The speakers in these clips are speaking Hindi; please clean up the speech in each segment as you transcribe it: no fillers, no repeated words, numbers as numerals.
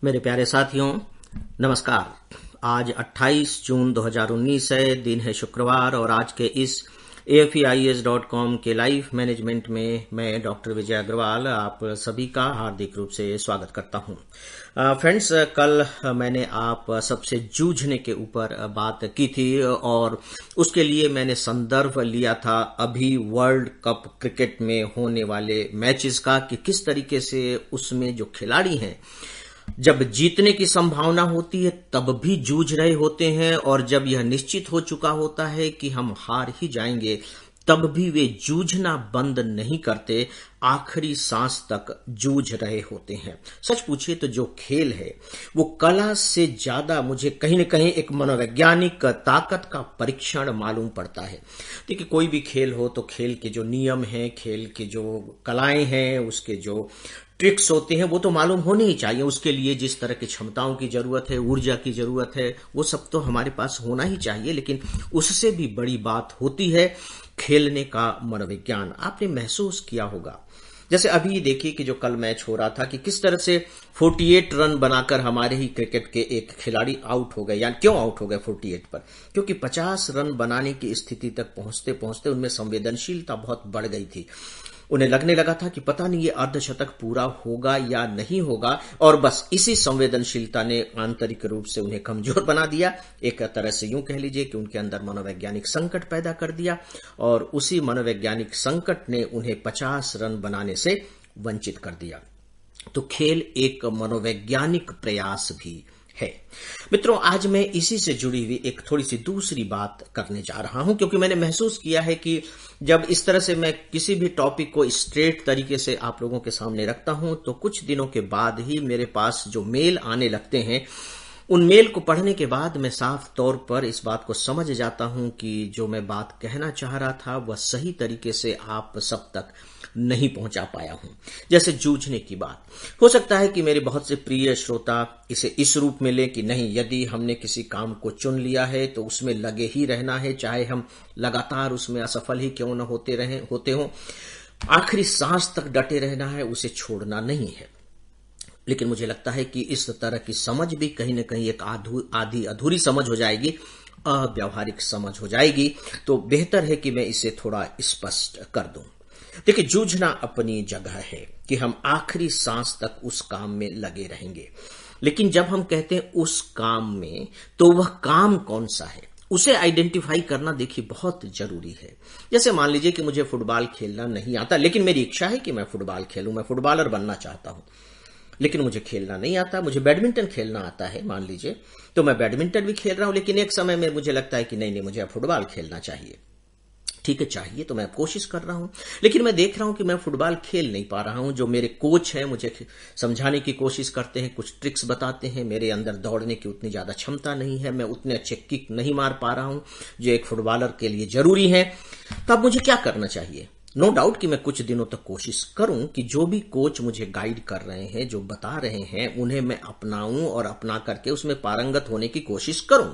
मेरे प्यारे साथियों, नमस्कार। आज 28 जून 2019 है, दिन है शुक्रवार और आज के इस AFEIAS.com के लाइव मैनेजमेंट में मैं डॉक्टर विजय अग्रवाल आप सभी का हार्दिक रूप से स्वागत करता हूं। फ्रेंड्स, कल मैंने आप सबसे जूझने के ऊपर बात की थी और उसके लिए मैंने संदर्भ लिया था अभी वर्ल्ड कप क्रिकेट में होने वाले मैचेस का कि किस तरीके से उसमें जो खिलाड़ी हैं जब जीतने की संभावना होती है तब भी जूझ रहे होते हैं और जब यह निश्चित हो चुका होता है कि हम हार ही जाएंगे तब भी वे जूझना बंद नहीं करते, आखिरी सांस तक जूझ रहे होते हैं। सच पूछिए तो जो खेल है वो कला से ज्यादा मुझे कहीं न कहीं एक मनोवैज्ञानिक ताकत का परीक्षण मालूम पड़ता है। देखिए, कोई भी खेल हो तो खेल के जो नियम हैं, खेल के जो कलाएं हैं, उसके जो ट्रिक्स होते हैं वो तो मालूम होने ही चाहिए। उसके लिए जिस तरह की क्षमताओं की जरूरत है, ऊर्जा की जरूरत है, वो सब तो हमारे पास होना ही चाहिए। लेकिन उससे भी बड़ी बात होती है खेलने का मनोविज्ञान। आपने महसूस किया होगा, जैसे अभी देखिए कि जो कल मैच हो रहा था कि किस तरह से 48 रन बनाकर हमारे ही क्रिकेट के एक खिलाड़ी आउट हो गए। यानी क्यों आउट हो गए 48 पर? क्योंकि 50 रन बनाने की स्थिति तक पहुंचते पहुंचते उनमें संवेदनशीलता बहुत बढ़ गई थी। उन्हें लगने लगा था कि पता नहीं ये अर्धशतक पूरा होगा या नहीं होगा, और बस इसी संवेदनशीलता ने आंतरिक रूप से उन्हें कमजोर बना दिया। एक तरह से यूं कह लीजिए कि उनके अंदर मनोवैज्ञानिक संकट पैदा कर दिया और उसी मनोवैज्ञानिक संकट ने उन्हें 50 रन बनाने से वंचित कर दिया। तो खेल एक मनोवैज्ञानिक प्रयास भी है। मित्रों, आज मैं इसी से जुड़ी हुई एक थोड़ी सी दूसरी बात करने जा रहा हूं, क्योंकि मैंने महसूस किया है कि जब इस तरह से मैं किसी भी टॉपिक को स्ट्रेट तरीके से आप लोगों के सामने रखता हूं तो कुछ दिनों के बाद ही मेरे पास जो मेल आने लगते हैं, उन मेल को पढ़ने के बाद मैं साफ तौर पर इस बात को समझ जाता हूं कि जो मैं बात कहना चाह रहा था वह सही तरीके से आप सब तक नहीं पहुंचा पाया हूं। जैसे जूझने की बात, हो सकता है कि मेरे बहुत से प्रिय श्रोता इसे इस रूप में लें कि नहीं, यदि हमने किसी काम को चुन लिया है तो उसमें लगे ही रहना है, चाहे हम लगातार उसमें असफल ही क्यों न होते हों, आखिरी सांस तक डटे रहना है, उसे छोड़ना नहीं है। लेकिन मुझे लगता है कि इस तरह की समझ भी कहीं न कहीं एक आधी अधूरी समझ हो जाएगी, अव्यावहारिक समझ हो जाएगी। तो बेहतर है कि मैं इसे थोड़ा स्पष्ट कर दूं। देखिए, जूझना अपनी जगह है कि हम आखिरी सांस तक उस काम में लगे रहेंगे। लेकिन जब हम कहते हैं उस काम में, तो वह काम कौन सा है, उसे आइडेंटिफाई करना देखिए बहुत जरूरी है। जैसे मान लीजिए कि मुझे फुटबॉल खेलना नहीं आता, लेकिन मेरी इच्छा है कि मैं फुटबॉल खेलूं, मैं फुटबॉलर बनना चाहता हूं, लेकिन मुझे खेलना नहीं आता। मुझे बैडमिंटन खेलना आता है मान लीजिए, तो मैं बैडमिंटन भी खेल रहा हूं, लेकिन एक समय में मुझे लगता है कि नहीं, मुझे अब फुटबॉल खेलना चाहिए। ठीक है, चाहिए तो मैं कोशिश कर रहा हूं, लेकिन मैं देख रहा हूं कि मैं फुटबॉल खेल नहीं पा रहा हूं। जो मेरे कोच हैं मुझे समझाने की कोशिश करते हैं, कुछ ट्रिक्स बताते हैं, मेरे अंदर दौड़ने की उतनी ज्यादा क्षमता नहीं है, मैं उतने अच्छे किक नहीं मार पा रहा हूं जो एक फुटबॉलर के लिए जरूरी है। तब मुझे क्या करना चाहिए? नो डाउट कि मैं कुछ दिनों तक कोशिश करूं कि जो भी कोच मुझे गाइड कर रहे हैं, जो बता रहे हैं, उन्हें मैं अपनाऊं और अपना करके उसमें पारंगत होने की कोशिश करूं।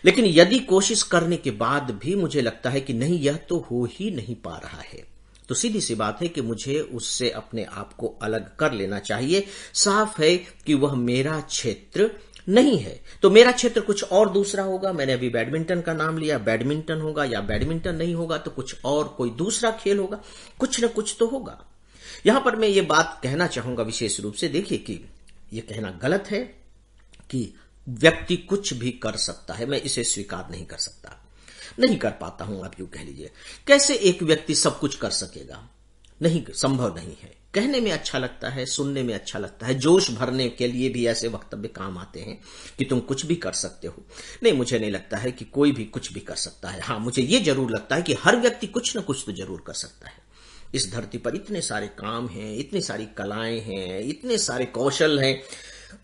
लेकिन यदि कोशिश करने के बाद भी मुझे लगता है कि नहीं, यह तो हो ही नहीं पा रहा है, तो सीधी सी बात है कि मुझे उससे अपने आप को अलग कर लेना चाहिए। साफ है कि वह मेरा क्षेत्र नहीं है, तो मेरा क्षेत्र कुछ और दूसरा होगा। मैंने अभी बैडमिंटन का नाम लिया, बैडमिंटन होगा, या बैडमिंटन नहीं होगा तो कुछ और कोई दूसरा खेल होगा, कुछ न कुछ तो होगा। यहां पर मैं ये बात कहना चाहूंगा विशेष रूप से, देखिए कि यह कहना गलत है कि व्यक्ति कुछ भी कर सकता है, मैं इसे स्वीकार नहीं कर सकता, नहीं कर पाता हूं। आप यूं कह लीजिए, कैसे एक व्यक्ति सब कुछ कर सकेगा? नहीं, संभव नहीं है। कहने में अच्छा लगता है, सुनने में अच्छा लगता है, जोश भरने के लिए भी ऐसे वक्तव्य काम आते हैं कि तुम कुछ भी कर सकते हो। नहीं, मुझे नहीं लगता है कि कोई भी कुछ भी कर सकता है। हां, मुझे यह जरूर लगता है कि हर व्यक्ति कुछ न कुछ तो जरूर कर सकता है। इस धरती पर इतने सारे काम हैं, इतनी सारी कलाएं हैं, इतने सारे कौशल हैं,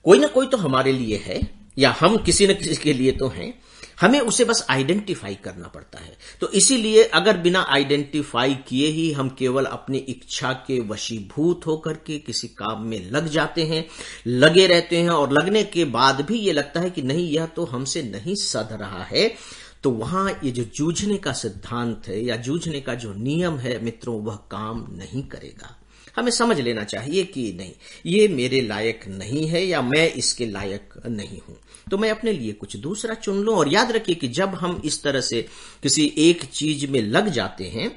कोई ना कोई तो हमारे लिए है, या हम किसी न किसी के लिए तो हैं। हमें उसे बस आइडेंटिफाई करना पड़ता है। तो इसीलिए अगर बिना आइडेंटिफाई किए ही हम केवल अपनी इच्छा के वशीभूत होकर के किसी काम में लग जाते हैं, लगे रहते हैं, और लगने के बाद भी ये लगता है कि नहीं, यह तो हमसे नहीं सध रहा है, तो वहां ये जो जूझने का सिद्धांत है या जूझने का जो नियम है मित्रों, वह काम नहीं करेगा। हमें समझ लेना चाहिए कि नहीं, ये मेरे लायक नहीं है या मैं इसके लायक नहीं हूं, तो मैं अपने लिए कुछ दूसरा चुन लूं। और याद रखिए कि जब हम इस तरह से किसी एक चीज में लग जाते हैं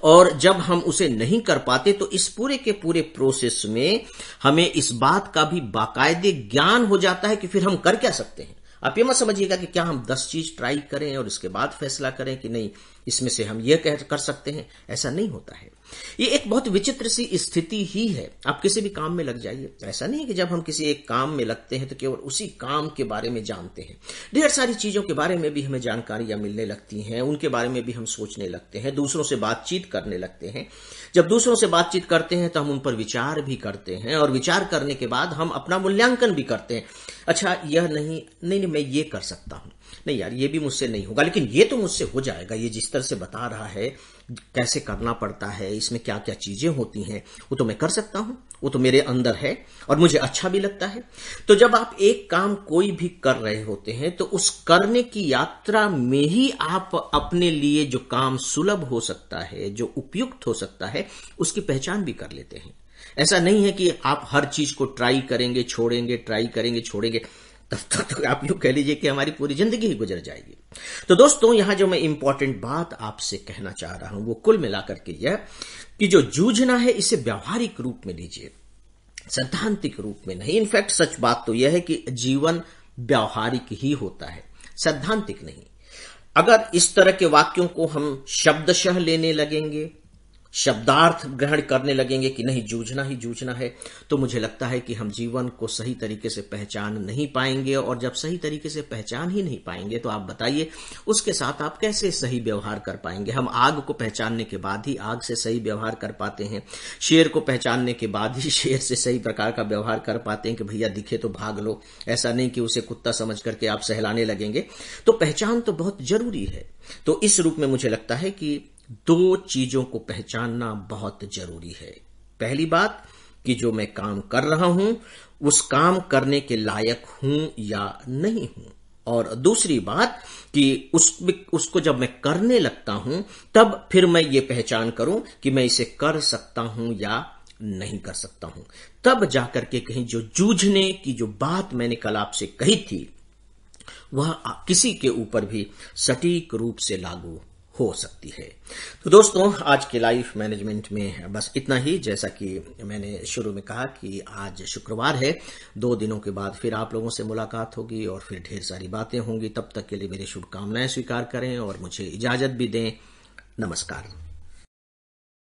और जब हम उसे नहीं कर पाते, तो इस पूरे के पूरे प्रोसेस में हमें इस बात का भी बाकायदे ज्ञान हो जाता है कि फिर हम कर क्या सकते हैं। आप ये मत समझिएगा कि क्या हम 10 चीज ट्राई करें और इसके बाद फैसला करें कि नहीं इसमें से हम ये कर सकते हैं। ऐसा नहीं होता है। ये एक बहुत विचित्र सी स्थिति ही है। आप किसी भी काम में लग जाइए, ऐसा नहीं है कि जब हम किसी एक काम में लगते हैं तो केवल उसी काम के बारे में जानते हैं। ढेर सारी चीजों के बारे में भी हमें जानकारियां मिलने लगती हैं, उनके बारे में भी हम सोचने लगते हैं, दूसरों से बातचीत करने लगते हैं। जब दूसरों से बातचीत करते हैं तो हम उन पर विचार भी करते हैं और विचार करने के बाद हम अपना मूल्यांकन भी करते हैं। अच्छा, यह नहीं मैं ये कर सकता हूं, नहीं यार ये भी मुझसे नहीं होगा, लेकिन ये तो मुझसे हो जाएगा। ये जिस तरह से बता रहा है कैसे करना पड़ता है, इसमें क्या क्या चीजें होती हैं, वो तो मैं कर सकता हूं, वो तो मेरे अंदर है और मुझे अच्छा भी लगता है। तो जब आप एक काम कोई भी कर रहे होते हैं तो उस करने की यात्रा में ही आप अपने लिए जो काम सुलभ हो सकता है, जो उपयुक्त हो सकता है, उसकी पहचान भी कर लेते हैं। ऐसा नहीं है कि आप हर चीज को ट्राई करेंगे छोड़ेंगे, ट्राई करेंगे छोड़ेंगे, तब तक तो आप यूं कह लीजिए कि हमारी पूरी जिंदगी ही गुजर जाएगी। तो दोस्तों, यहां जो मैं इंपॉर्टेंट बात आपसे कहना चाह रहा हूं वो कुल मिलाकर के यह कि जो जूझना है इसे व्यावहारिक रूप में लीजिए, सैद्धांतिक रूप में नहीं। इनफैक्ट सच बात तो यह है कि जीवन व्यावहारिक ही होता है, सैद्धांतिक नहीं। अगर इस तरह के वाक्यों को हम शब्दशः लेने लगेंगे, शब्दार्थ ग्रहण करने लगेंगे कि नहीं जूझना ही जूझना है, तो मुझे लगता है कि हम जीवन को सही तरीके से पहचान नहीं पाएंगे। और जब सही तरीके से पहचान ही नहीं पाएंगे तो आप बताइए उसके साथ आप कैसे सही व्यवहार कर पाएंगे। हम आग को पहचानने के बाद ही आग से सही व्यवहार कर पाते हैं, शेर को पहचानने के बाद ही शेर से सही प्रकार का व्यवहार कर पाते हैं कि भैया दिखे तो भाग लो। ऐसा नहीं कि उसे कुत्ता समझ करके आप सहलाने लगेंगे। तो पहचान तो बहुत जरूरी है। तो इस रूप में मुझे लगता है कि 2 चीजों को पहचानना बहुत जरूरी है। पहली बात कि जो मैं काम कर रहा हूं उस काम करने के लायक हूं या नहीं हूं, और दूसरी बात कि उसको जब मैं करने लगता हूं तब फिर मैं ये पहचान करूं कि मैं इसे कर सकता हूं या नहीं कर सकता हूं। तब जाकर के कहीं जो जूझने की जो बात मैंने कल आपसे कही थी वह किसी के ऊपर भी सटीक रूप से लागू हो सकती है। तो दोस्तों, आज के लाइफ मैनेजमेंट में बस इतना ही। जैसा कि मैंने शुरू में कहा कि आज शुक्रवार है, 2 दिनों के बाद फिर आप लोगों से मुलाकात होगी और फिर ढेर सारी बातें होंगी। तब तक के लिए मेरी शुभकामनाएं स्वीकार करें और मुझे इजाजत भी दें। नमस्कार।